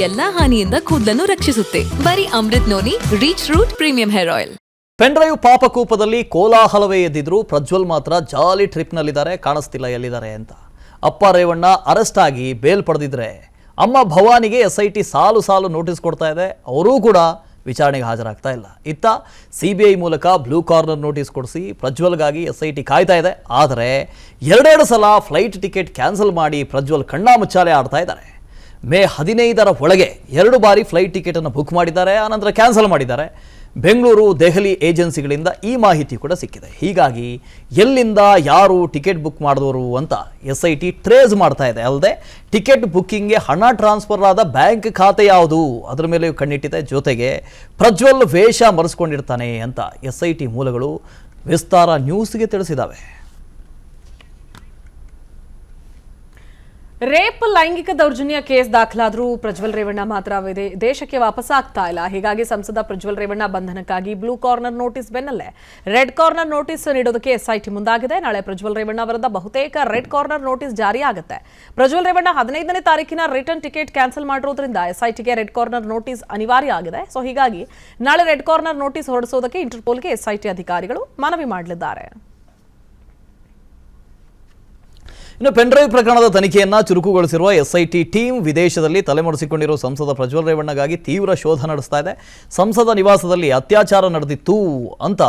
ಎಲ್ಲಾ ಹಾನಿಯಿಂದ ಕೂದಲನ್ನು ರಕ್ಷಿಸುತ್ತೆ. ಬರೀ Amrut noni reach root premium hair oil. Pendrive ಪಾಪಕೂಪದಲ್ಲಿ ಕೋಲಾಹಲವೇ ಎದ್ದಿದ್ರು ಪ್ರಜ್ವಲ್ ಮಾತ್ರ ಜಾಲಿ ಟ್ರಿಪ್ನಲ್ಲಿದ್ದಾರೆ, ಕಾಣಿಸ್ತಿಲ್ಲ ಎಲ್ಲಿದ್ದಾರೆ ಅಂತ. ಅಪ್ಪ ರೇವಣ್ಣ ಅರೆಸ್ಟ್ ಆಗಿ ಬೇಲ್ ಪಡೆದಿದ್ರೆ ಅಮ್ಮ ಭವಾನಿಗೆ SIT ಸಾಲು ಸಾಲು ನೋಟಿಸ್ ಕೊಡ್ತಾ ಇದೆ. ಅವರೂ ಕೂಡ ವಿಚಾರಣೆಗೆ ಹಾಜರಾಗ್ತಾ ಇಲ್ಲ. ಇತ್ತ CBI ಮೂಲಕ ಬ್ಲೂ ಕಾರ್ನರ್ ನೋಟಿಸ್ ಕೊಡಿಸಿ ಪ್ರಜ್ವಲ್ಗಾಗಿ SIT ಕಾಯ್ತಾ ಇದೆ. ಆದರೆ ಎರಡೆರಡು ಸಲ ಫ್ಲೈಟ್ ಟಿಕೆಟ್ ಕ್ಯಾನ್ಸಲ್ ಮಾಡಿ ಪ್ರಜ್ವಲ್ ಕಣ್ಣಾಮುಚ್ಚಾಲೆ ಆಡ್ತಾ ಇದ್ದಾರೆ. ಮೇ 15ರ ಒಳಗೆ 2 ಬಾರಿ ಫ್ಲೈಟ್ ಟಿಕೆಟನ್ನು ಬುಕ್ ಮಾಡಿದ್ದಾರೆ, ಆನಂತರ ಕ್ಯಾನ್ಸಲ್ ಮಾಡಿದ್ದಾರೆ. ಬೆಂಗಳೂರು ದೆಹಲಿ ಏಜೆನ್ಸಿಗಳಿಂದ ಈ ಮಾಹಿತಿ ಕೂಡ ಸಿಕ್ಕಿದೆ. ಹೀಗಾಗಿ ಎಲ್ಲಿಂದ ಯಾರು ಟಿಕೆಟ್ ಬುಕ್ ಮಾಡಿದವರು ಅಂತ SIT ಟ್ರೇಸ್ ಮಾಡ್ತಾ ಇದೆ. ಅಲ್ಲದೆ ಟಿಕೆಟ್ ಬುಕ್ಕಿಂಗ್ಗೆ ಹಣ ಟ್ರಾನ್ಸ್ಫರ್ ಆದ ಬ್ಯಾಂಕ್ ಖಾತೆ ಯಾವುದು ಅದರ ಮೇಲೆ ಕಣ್ಣಿಟ್ಟಿದೆ. ಜೊತೆಗೆ ಪ್ರಜ್ವಲ್ ವೇಷ ಮರೆಸ್ಕೊಂಡಿರ್ತಾನೆ ಅಂತ SIT ಮೂಲಗಳು ವಿಸ್ತಾರ ನ್ಯೂಸ್ಗೆ ತಿಳಿಸಿದಾವೆ. ರೇಪ್ ಲೈಂಗಿಕ ದೌರ್ಜನ್ಯ ಕೇಸ್ ದಾಖಲಾದರೂ ಪ್ರಜ್ವಲ್ ರೇವಣ್ಣ ಮಾತ್ರ ದೇಶಕ್ಕೆ ವಾಪಸ್ ಆಗ್ತಾ ಇಲ್ಲ. ಹೀಗಾಗಿ ಸಂಸದ ಪ್ರಜ್ವಲ್ ರೇವಣ್ಣ ಬಂಧನಕ್ಕಾಗಿ ಬ್ಲೂ ಕಾರ್ನರ್ ನೋಟಿಸ್ ಬೆನ್ನಲ್ಲೇ ರೆಡ್ ಕಾರ್ನರ್ ನೋಟಿಸ್ ನೀಡೋದಕ್ಕೆ SIT ಮುಂದಾಗಿದೆ. ನಾಳೆ ಪ್ರಜ್ವಲ್ ರೇವಣ್ಣ ವಿರುದ್ಧ ಬಹುತೇಕ ರೆಡ್ ಕಾರ್ನರ್ ನೋಟಿಸ್ ಜಾರಿ ಆಗುತ್ತೆ. ಪ್ರಜ್ವಲ್ ರೇವಣ್ಣ 15ನೇ ತಾರೀಕಿನ ರಿಟರ್ನ್ ಟಿಕೆಟ್ ಕ್ಯಾನ್ಸಲ್ ಮಾಡಿರೋದ್ರಿಂದ SITಗೆ ರೆಡ್ ಕಾರ್ನರ್ ನೋಟಿಸ್ ಅನಿವಾರ್ಯ ಆಗಿದೆ. ಸೊ ಹೀಗಾಗಿ ನಾಳೆ ರೆಡ್ ಕಾರ್ನರ್ ನೋಟಿಸ್ ಹೊರಡಿಸೋದಕ್ಕೆ ಇಂಟರ್ಪೋಲ್ಗೆ SIT ಅಧಿಕಾರಿಗಳು ಮನವಿ ಮಾಡಲಿದ್ದಾರೆ. ಇನ್ನು ಪೆನ್ಡ್ರೈವ್ ಪ್ರಕರಣದ ತನಿಖೆಯನ್ನ ಚುರುಕುಗೊಳಿಸಿರುವ SIT ಟೀಮ್ ವಿದೇಶದಲ್ಲಿ ತಲೆಮರೆಸಿಕೊಂಡಿರುವ ಸಂಸದ ಪ್ರಜ್ವಲ್ ರೇವಣ್ಣಗಾಗಿ ತೀವ್ರ ಶೋಧ ನಡೆಸ್ತಾ ಇದೆ. ಸಂಸದ ನಿವಾಸದಲ್ಲಿ ಅತ್ಯಾಚಾರ ನಡೆದಿತ್ತು ಅಂತ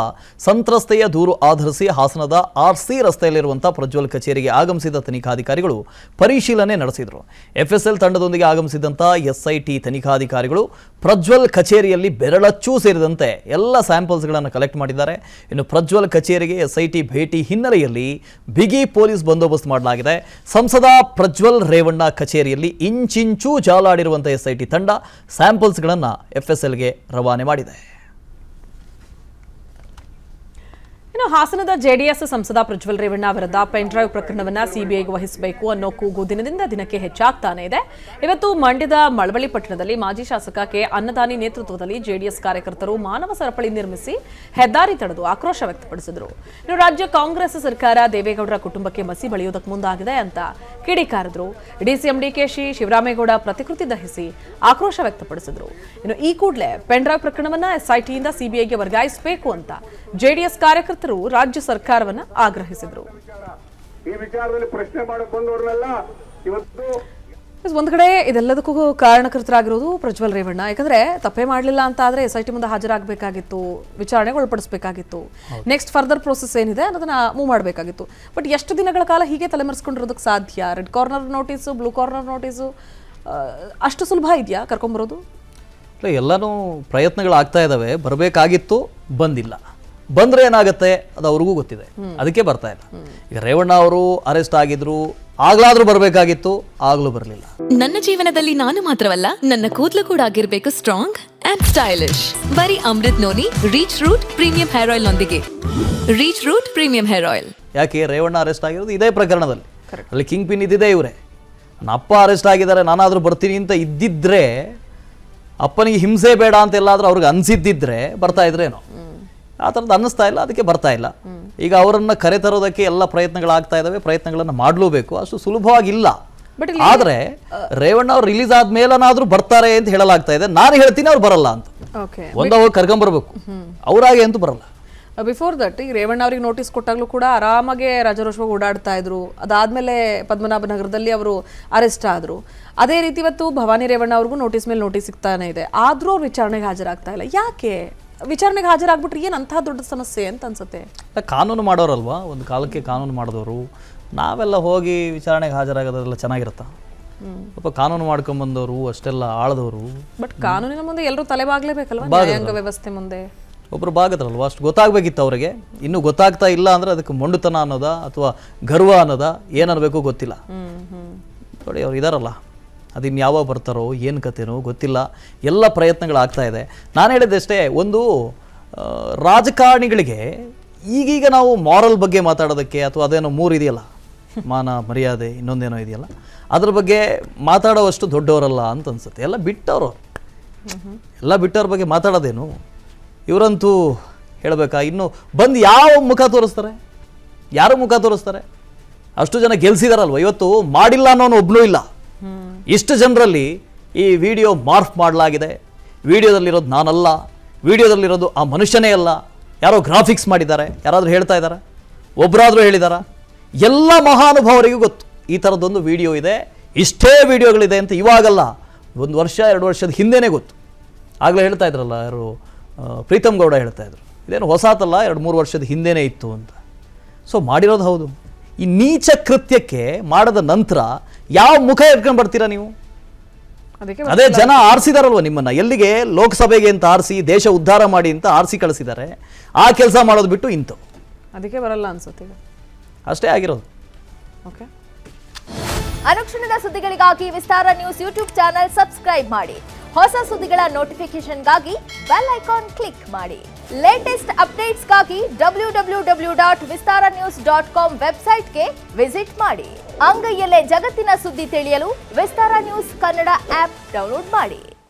ಸಂತ್ರಸ್ತೆಯ ದೂರು ಆಧರಿಸಿ ಹಾಸನದ RC ರಸ್ತೆಯಲ್ಲಿರುವಂತಹ ಪ್ರಜ್ವಲ್ ಕಚೇರಿಗೆ ಆಗಮಿಸಿದ ತನಿಖಾಧಿಕಾರಿಗಳು ಪರಿಶೀಲನೆ ನಡೆಸಿದರು. FSL ತಂಡದೊಂದಿಗೆ ಆಗಮಿಸಿದಂಥ SIT ತನಿಖಾಧಿಕಾರಿಗಳು ಪ್ರಜ್ವಲ್ ಕಚೇರಿಯಲ್ಲಿ ಬೆರಳಚ್ಚೂ ಸೇರಿದಂತೆ ಎಲ್ಲ ಸ್ಯಾಂಪಲ್ಸ್ಗಳನ್ನು ಕಲೆಕ್ಟ್ ಮಾಡಿದ್ದಾರೆ. ಇನ್ನು ಪ್ರಜ್ವಲ್ ಕಚೇರಿಗೆ SIT ಭೇಟಿ ಹಿನ್ನೆಲೆಯಲ್ಲಿ ಬಿಗಿ ಪೊಲೀಸ್ ಬಂದೋಬಸ್ತ್ ಮಾಡಲಾಗಿದೆ. ಸಂಸದ ಪ್ರಜ್ವಲ್ ರೇವಣ್ಣ ಕಚೇರಿಯಲ್ಲಿ ಇಂಚಿಂಚೂ ಜಾಲಾಡಿರುವಂತಹ SIT ತಂಡ ಸ್ಯಾಂಪಲ್ಸ್ಗಳನ್ನು FSLಗೆ ರವಾನೆ ಮಾಡಿದೆ. ಇನ್ನು ಹಾಸನದ JDS ಸಂಸದ ಪ್ರಜ್ವಲ್ ರೇವಣ್ಣ ವಿರುದ್ಧ ಪೆನ್ ಡ್ರೈವ್ ಪ್ರಕರಣವನ್ನ CBIಗೆ ವಹಿಸಬೇಕು ಅನ್ನೋ ಕೂಗು ದಿನದಿಂದ ದಿನಕ್ಕೆ ಹೆಚ್ಚಾಗ್ತಾನೆ ಇದೆ. ಇವತ್ತು ಮಂಡ್ಯದ ಮಳವಳ್ಳಿ ಪಟ್ಟಣದಲ್ಲಿ ಮಾಜಿ ಶಾಸಕ ಕೆ ಅನ್ನದಾನಿ ನೇತೃತ್ವದಲ್ಲಿ JDS ಕಾರ್ಯಕರ್ತರು ಮಾನವ ಸರಪಳಿ ನಿರ್ಮಿಸಿ ಹೆದ್ದಾರಿ ತಡೆದು ಆಕ್ರೋಶ ವ್ಯಕ್ತಪಡಿಸಿದರು. ಇನ್ನು ರಾಜ್ಯ ಕಾಂಗ್ರೆಸ್ ಸರ್ಕಾರ ದೇವೇಗೌಡರ ಕುಟುಂಬಕ್ಕೆ ಮಸಿ ಬಳಿಯೋದಕ್ಕೆ ಮುಂದಾಗಿದೆ ಅಂತ ಕಿಡಿಕಾರಿದ್ರು. DCM DKಶಿ ಶಿವರಾಮೇಗೌಡ ಪ್ರತಿಕೃತಿ ದಹಿಸಿ ಆಕ್ರೋಶ ವ್ಯಕ್ತಪಡಿಸಿದರು. ಇನ್ನು ಈ ಕೂಡಲೇ ಪೆನ್ ಡ್ರೈವ್ ಪ್ರಕರಣವನ್ನ SITಯಿಂದ CBIಗೆ ವರ್ಗಾಯಿಸಬೇಕು ಅಂತ JDS ಕಾರ್ಯಕರ್ತರು ರಾಜ್ಯ ಸರ್ಕಾರವನ್ನು ಆಗ್ರಹಿಸಿದರು. ಈ ವಿಚಾರದಲ್ಲಿ ಪ್ರಶ್ನೆ ಮಾಡಕ್ಕೆ ಬಂದವರನ್ನೆಲ್ಲ ಇವತ್ತು ಒಂದು ಕಡೆ ಇದೆಲ್ಲದಕ್ಕೂ ಕಾರಣಕರ್ತರಾಗಿರೋದು ಪ್ರಜ್ವಲ್ ರೇವಣ್ಣ. ಯಾಕಂದ್ರೆ ತಪ್ಪೇ ಮಾಡಲಿಲ್ಲ ಅಂತ ಆದ್ರೆ SIT ಮುಂದೆ ಹಾಜರಾಗಬೇಕಾಗಿತ್ತು, ವಿಚಾರಣೆಗೆ ಒಳಪಡಿಸಬೇಕಾಗಿತ್ತು, ನೆಕ್ಸ್ಟ್ ಫರ್ದರ್ ಪ್ರೋಸೆಸ್ ಏನಿದೆ ಅನ್ನೋದನ್ನ ಮೂವ್ ಮಾಡಬೇಕಾಗಿತ್ತು. ಬಟ್ ಎಷ್ಟು ದಿನಗಳ ಕಾಲ ಹೀಗೆ ತಲೆಮರೆಸ್ಕೊಂಡಿರೋದಕ್ಕೆ ಸಾಧ್ಯ? Red corner notice, blue corner notice ಅಷ್ಟು ಸುಲಭ ಇದೆಯಾ ಕರ್ಕೊಂಬರೋದು? ಎಲ್ಲನೂ ಪ್ರಯತ್ನಗಳಾಗ್ತಾ ಇದ್ದಾವೆ. ಬರಬೇಕಾಗಿತ್ತು, ಬಂದಿಲ್ಲ. ಬಂದ್ರೆ ಏನಾಗುತ್ತೆ ಅದು ಅವ್ರಿಗೂ ಗೊತ್ತಿದೆ, ಅದಕ್ಕೆ ಬರ್ತಾ ಇಲ್ಲ. ಈಗ ರೇವಣ್ಣ ಅವರು ಅರೆಸ್ಟ್ ಆಗಿದ್ರು, ಆಗ್ಲಾದ್ರೂ ಬರಬೇಕಾಗಿತ್ತು, ಆಗ್ಲೂ ಬರಲಿಲ್ಲ. ನನ್ನ ಜೀವನದಲ್ಲಿ ನಾನು ಮಾತ್ರವಲ್ಲ, ನನ್ನ ಕೂದಲು ಕೂಡ ಆಗಿರ್ಬೇಕು ಸ್ಟ್ರಾಂಗ್ ಅಂಡ್ ಸ್ಟೈಲಿಶ್. ಬರೀ Amrut noni reach root premium hair oil ನೊಂದಿಗೆ. Reach root premium hair oil. ಯಾಕೆ ರೇವಣ್ಣ ಅರೆಸ್ಟ್ ಆಗಿರೋದು ಇದೇ ಪ್ರಕರಣದಲ್ಲಿ. ಅಲ್ಲಿ ಕಿಂಗ್ ಪಿನ್ ಇದ್ದಿದೆ ಇವರೇ. ನನ್ನ ಅಪ್ಪ ಅರೆಸ್ಟ್ ಆಗಿದ್ದಾರೆ, ನಾನಾದ್ರೂ ಬರ್ತೀನಿ ಅಂತ ಇದ್ದಿದ್ರೆ, ಅಪ್ಪನಿಗೆ ಹಿಂಸೆ ಬೇಡ ಅಂತ ಎಲ್ಲಾದ್ರೂ ಅವ್ರಿಗೆ ಅನ್ಸಿದ್ದಿದ್ರೆ ಬರ್ತಾ ಇದ್ರೇನೋ. ಆ ಥರದ್ದು ಅನ್ನಿಸ್ತಾ ಇಲ್ಲ, ಅದಕ್ಕೆ ಬರ್ತಾ ಇಲ್ಲ. ಈಗ ಅವರನ್ನು ಕರೆತರೋದಕ್ಕೆ ಎಲ್ಲ ಪ್ರಯತ್ನಗಳಾಗ್ತಾ ಇದ್ದಾವೆ, ಪ್ರಯತ್ನಗಳನ್ನು ಮಾಡಲೂಬೇಕು. ಅಷ್ಟು ಸುಲಭವಾಗಿಲ್ಲ. ಆದರೆ ರೇವಣ್ಣ ಅವ್ರು ರಿಲೀಸ್ ಆದ್ಮೇಲನಾದ್ರೂ ಬರ್ತಾರೆ ಅಂತ ಹೇಳಲಾಗ್ತಾ ಇದೆ. ನಾನು ಹೇಳ್ತೀನಿ ಅವ್ರು ಬರಲ್ಲ ಅಂತ. ಹೋಗಿ ಕರ್ಕೊಂಬರ್ಬೇಕು, ಅವರಾಗೆ ಅಂತೂ ಬರಲ್ಲ. ಬಿಫೋರ್ ದಟ್ ಈ ರೇವಣ್ಣ ಅವ್ರಿಗೆ ನೋಟಿಸ್ ಕೊಟ್ಟಾಗ್ಲೂ ಕೂಡ ಆರಾಮಾಗೆ ರಾಜಾರೋಷವಾಗಿ ಓಡಾಡ್ತಾ ಇದ್ರು. ಅದಾದ್ಮೇಲೆ ಪದ್ಮನಾಭನಗರದಲ್ಲಿ ಅವರು ಅರೆಸ್ಟ್ ಆದ್ರು. ಅದೇ ರೀತಿ ಇವತ್ತು ಭವಾನಿ ರೇವಣ್ಣ ಅವ್ರಿಗೂ ನೋಟಿಸ್ ಮೇಲೆ ನೋಟಿಸ್ ಸಿಗ್ತಾನೆ ಇದೆ. ಆದ್ರೂ ಅವ್ರು ವಿಚಾರಣೆಗೆ ಹಾಜರಾಗ್ತಾ ಇಲ್ಲ. ಯಾಕೆ? ವಿಚಾರಣೆಗೆ ಹಾಜರಾಗ್ಬಿಟ್ರೆ ಏನಂತಹ ದೊಡ್ಡ ಸಮಸ್ಯೆ ಅಂತ ಅನ್ಸುತ್ತೆ. ಕಾನೂನು ಮಾಡೋರಲ್ವಾ, ಒಂದು ಕಾಲಕ್ಕೆ ಕಾನೂನು ಮಾಡಿದವರು. ನಾವೆಲ್ಲ ಹೋಗಿ ವಿಚಾರಣೆಗೆ ಹಾಜರಾಗೋದೆಲ್ಲ ಚೆನ್ನಾಗಿರುತ್ತಾ? ಸ್ವಲ್ಪ ಕಾನೂನು ಮಾಡ್ಕೊಂಡ್ಬಂದವರು, ಅಷ್ಟೆಲ್ಲ ಆಳದವರು. ಬಟ್ ಕಾನೂನಿನ ಮುಂದೆ ಎಲ್ಲರೂ ತಲೆಬಾಗ್ಲೇಬೇಕಲ್ವಾ, ನ್ಯಾಯಾಂಗ ವ್ಯವಸ್ಥೆ ಮುಂದೆ ಒಬ್ರು ಬಾಗದ್ರಲ್ವ, ಅಷ್ಟು ಗೊತ್ತಾಗಬೇಕಿತ್ತು ಅವರಿಗೆ. ಇನ್ನೂ ಗೊತ್ತಾಗ್ತಾ ಇಲ್ಲ ಅಂದರೆ ಅದಕ್ಕೆ ಮೊಂಡುತನ ಅನ್ನೋದಾ ಅಥವಾ ಗರ್ವ ಅನ್ನೋದಾ ಏನನ್ನಬೇಕು ಗೊತ್ತಿಲ್ಲ. ನೋಡಿ ಅವ್ರು ಇದಾರಲ್ಲ, ಅದಿನ್ನು ಯಾವಾಗ ಬರ್ತಾರೋ ಏನು ಕಥೆನೋ ಗೊತ್ತಿಲ್ಲ. ಎಲ್ಲ ಪ್ರಯತ್ನಗಳಾಗ್ತಾ ಇದೆ. ನಾನು ಹೇಳಿದ್ದಷ್ಟೇ, ಒಂದು ರಾಜಕಾರಣಿಗಳಿಗೆ ಈಗೀಗ ನಾವು ಮಾರಲ್ ಬಗ್ಗೆ ಮಾತಾಡೋದಕ್ಕೆ, ಅಥವಾ ಅದೇನೋ 3 ಇದೆಯಲ್ಲ, ಮಾನ ಮರ್ಯಾದೆ ಇನ್ನೊಂದೇನೋ ಇದೆಯಲ್ಲ, ಅದ್ರ ಬಗ್ಗೆ ಮಾತಾಡೋವಷ್ಟು ದೊಡ್ಡವರಲ್ಲ ಅಂತ ಅನ್ಸುತ್ತೆ. ಎಲ್ಲ ಬಿಟ್ಟವರು, ಎಲ್ಲ ಬಿಟ್ಟವ್ರ ಬಗ್ಗೆ ಮಾತಾಡೋದೇನು? ಇವರಂತೂ ಹೇಳಬೇಕಾ? ಇನ್ನು ಬಂದು ಯಾವ ಮುಖ ತೋರಿಸ್ತಾರೆ? ಯಾರು ಮುಖ ತೋರಿಸ್ತಾರೆ? ಅಷ್ಟು ಜನ ಗೆಲ್ಸಿದಾರಲ್ವ. ಇವತ್ತು ಮಾಡಿಲ್ಲ ಅನ್ನೋನು ಒಬ್ನೂ ಇಲ್ಲ. ಇಷ್ಟು ಜನರಲ್ಲಿ ಈ ವಿಡಿಯೋ ಮಾರ್ಫ್ ಮಾಡಲಾಗಿದೆ, ವಿಡಿಯೋದಲ್ಲಿರೋದು ನಾನಲ್ಲ, ವಿಡಿಯೋದಲ್ಲಿರೋದು ಆ ಮನುಷ್ಯನೇ ಅಲ್ಲ, ಯಾರೋ ಗ್ರಾಫಿಕ್ಸ್ ಮಾಡಿದ್ದಾರೆ, ಯಾರಾದರೂ ಹೇಳ್ತಾ ಇದ್ದಾರೆ, ಒಬ್ಬರಾದರೂ ಹೇಳಿದಾರ? ಎಲ್ಲ ಮಹಾನುಭಾವರಿಗೂ ಗೊತ್ತು ಈ ಥರದ್ದೊಂದು ವಿಡಿಯೋ ಇದೆ, ಇಷ್ಟೇ ವಿಡಿಯೋಗಳಿದೆ ಅಂತ ಇವಾಗಲ್ಲ, 1 ವರ್ಷ 2 ವರ್ಷದ ಹಿಂದೆನೇ ಗೊತ್ತು. ಆಗಲೇ ಹೇಳ್ತಾ ಇದ್ರಲ್ಲ ಯಾರು, ಪ್ರೀತಮ್ ಗೌಡ ಹೇಳ್ತಾ ಇದ್ರು, ಇದೇನು ಹೊಸಾತಲ್ಲ, 2-3 ವರ್ಷದ ಹಿಂದೆನೇ ಇತ್ತು ಅಂತ. ಸೊ ಮಾಡಿರೋದು ಹೌದು. ಈ ನೀಚ ಕೃತ್ಯಕ್ಕೆ ಮಾಡಿದ ನಂತರ ಯಾವ ಮುಖ ಇಟ್ಕೊಂಡು ಬರ್ತೀರಾ ನೀವು? ಅದಕ್ಕೆ ಅದೇ ಜನ ಆರಿಸಿದಾರಲ್ವ ನಿಮ್ಮನ್ನ, ಎಲ್ಲಿಗೆ? ಲೋಕಸಭೆಗೆ ಅಂತ ಆರಿಸಿ, ದೇಶ ಉದ್ಧಾರ ಮಾಡಿ ಅಂತ ಆರಿಸಿ ಕಳಿಸಿದ್ದಾರೆ. ಆ ಕೆಲಸ ಮಾಡೋದು ಬಿಟ್ಟು ಇಂಥವು ಅದಕ್ಕೆ ಬರಲ್ಲ ಅನ್ಸುತ್ತೆ ಈಗ. ಅಷ್ಟೇ ಆಗಿರೋದು. ಓಕೆ, ಅನುಕ್ಷಣದ ಸುದ್ದಿಗಳಿಗಾಗಿ ವಿಸ್ತಾರ ನ್ಯೂಸ್ ಯೂಟ್ಯೂಬ್ ಚಾನೆಲ್ ಸಬ್ಸ್ಕ್ರೈಬ್ ಮಾಡಿ. ಹೊಸ ಸುದ್ದಿಗಳ ನೋಟಿಫಿಕೇಶನ್ಗಾಗಿ ಬೆಲ್ ಐಕಾನ್ ಕ್ಲಿಕ್ ಮಾಡಿ. ಲೇಟೆಸ್ಟ್ ಅಪ್ಡೇಟ್ಸ್ಗಾಗಿ www.vistaranews.com ವೆಬ್ಸೈಟ್ಗೆ ವಿಸಿಟ್ ಮಾಡಿ. ಅಂಗೈಯಲ್ಲೇ ಜಗತ್ತಿನ ಸುದ್ದಿ ತಿಳಿಯಲು ವಿಸ್ತಾರ ನ್ಯೂಸ್ ಕನ್ನಡ ಆಪ್ ಡೌನ್ಲೋಡ್ ಮಾಡಿ.